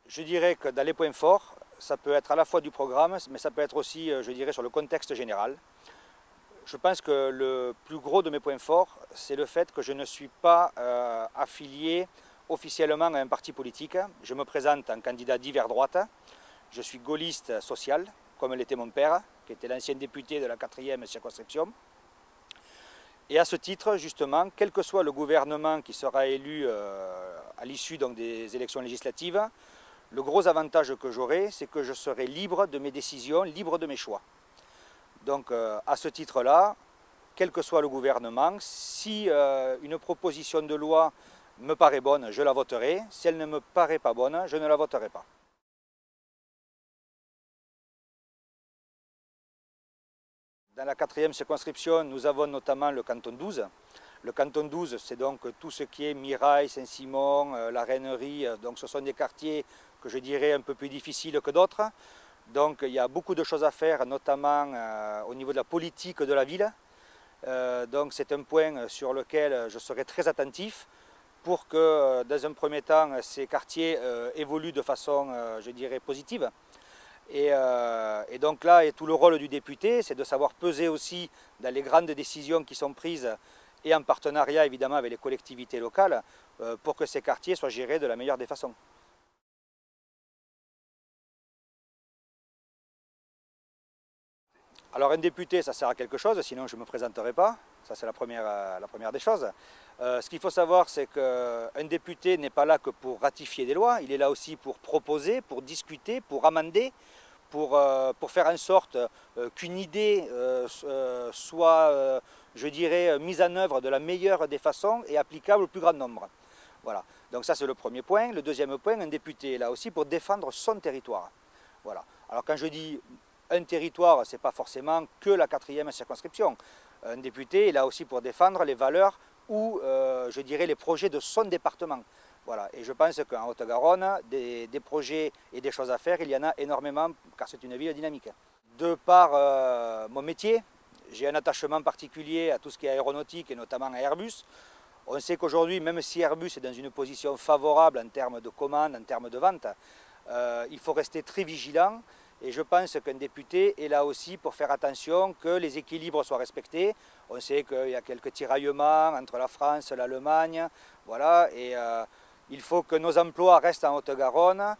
Je dirais que dans les points forts, ça peut être à la fois du programme, mais ça peut être aussi, je dirais, sur le contexte général. Je pense que le plus gros de mes points forts, c'est le fait que je ne suis pas affilié officiellement à un parti politique. Je me présente en candidat divers droite. Je suis gaulliste social, comme l'était mon père, qui était l'ancien député de la 4e circonscription. Et à ce titre, justement, quel que soit le gouvernement qui sera élu à l'issue des élections législatives, le gros avantage que j'aurai, c'est que je serai libre de mes décisions, libre de mes choix. Donc à ce titre-là, quel que soit le gouvernement, si une proposition de loi me paraît bonne, je la voterai. Si elle ne me paraît pas bonne, je ne la voterai pas. Dans la 4e circonscription, nous avons notamment le canton 12. Le canton 12, c'est donc tout ce qui est Mirail, Saint-Simon, la Rainerie. Donc ce sont des quartiers que je dirais un peu plus difficiles que d'autres. Donc il y a beaucoup de choses à faire, notamment au niveau de la politique de la ville. Donc c'est un point sur lequel je serai très attentif pour que, dans un premier temps, ces quartiers évoluent de façon, je dirais, positive. Et donc là, tout le rôle du député, c'est de savoir peser aussi dans les grandes décisions qui sont prises et en partenariat évidemment avec les collectivités locales pour que ces quartiers soient gérés de la meilleure des façons. Alors un député, ça sert à quelque chose, sinon je ne me présenterai pas. Ça c'est la première des choses. Ce qu'il faut savoir, c'est qu'un député n'est pas là que pour ratifier des lois, il est là aussi pour proposer, pour discuter, pour amender, pour faire en sorte qu'une idée soit, je dirais, mise en œuvre de la meilleure des façons et applicable au plus grand nombre. Voilà. Donc ça c'est le premier point. Le deuxième point, un député est là aussi pour défendre son territoire. Voilà. Alors quand je dis un territoire, ce n'est pas forcément que la 4e circonscription. Un député est là aussi pour défendre les valeurs ou, je dirais, les projets de son département. Voilà. Et je pense qu'en Haute-Garonne, des projets et des choses à faire, il y en a énormément, car c'est une ville dynamique. De par mon métier, j'ai un attachement particulier à tout ce qui est aéronautique et notamment à Airbus. On sait qu'aujourd'hui, même si Airbus est dans une position favorable en termes de commandes, en termes de vente, il faut rester très vigilant. Et je pense qu'un député est là aussi pour faire attention que les équilibres soient respectés. On sait qu'il y a quelques tiraillements entre la France et l'Allemagne. Voilà, et il faut que nos emplois restent en Haute-Garonne.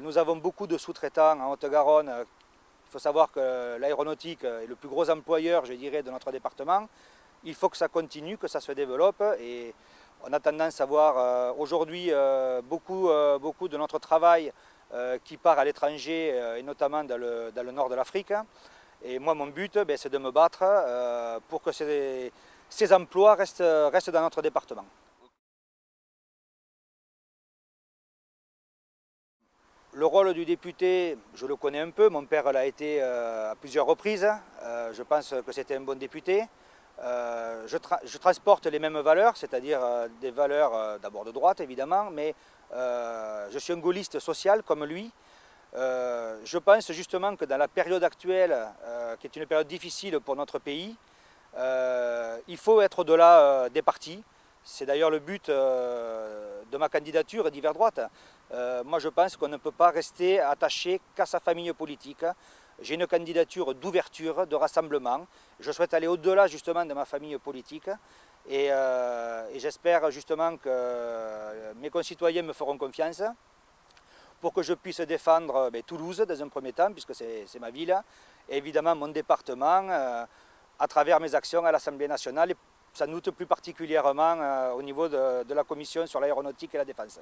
Nous avons beaucoup de sous-traitants en Haute-Garonne. Il faut savoir que l'aéronautique est le plus gros employeur, je dirais, de notre département. Il faut que ça continue, que ça se développe. Et on a tendance à voir aujourd'hui beaucoup de notre travail qui part à l'étranger et notamment dans le nord de l'Afrique. Et moi, mon but, c'est de me battre pour que ces emplois restent dans notre département. Le rôle du député, je le connais un peu. Mon père l'a été à plusieurs reprises. Je pense que c'était un bon député. Je transporte les mêmes valeurs, c'est-à-dire des valeurs d'abord de droite évidemment, mais je suis un gaulliste social comme lui. Je pense justement que dans la période actuelle, qui est une période difficile pour notre pays, il faut être au-delà des partis. C'est d'ailleurs le but de ma candidature d'hiver droite. Moi je pense qu'on ne peut pas rester attaché qu'à sa famille politique. J'ai une candidature d'ouverture, de rassemblement. Je souhaite aller au-delà justement de ma famille politique et j'espère justement que mes concitoyens me feront confiance pour que je puisse défendre Toulouse dans un premier temps, puisque c'est ma ville, et évidemment mon département à travers mes actions à l'Assemblée nationale et sans doute plus particulièrement au niveau de la commission sur l'aéronautique et la défense.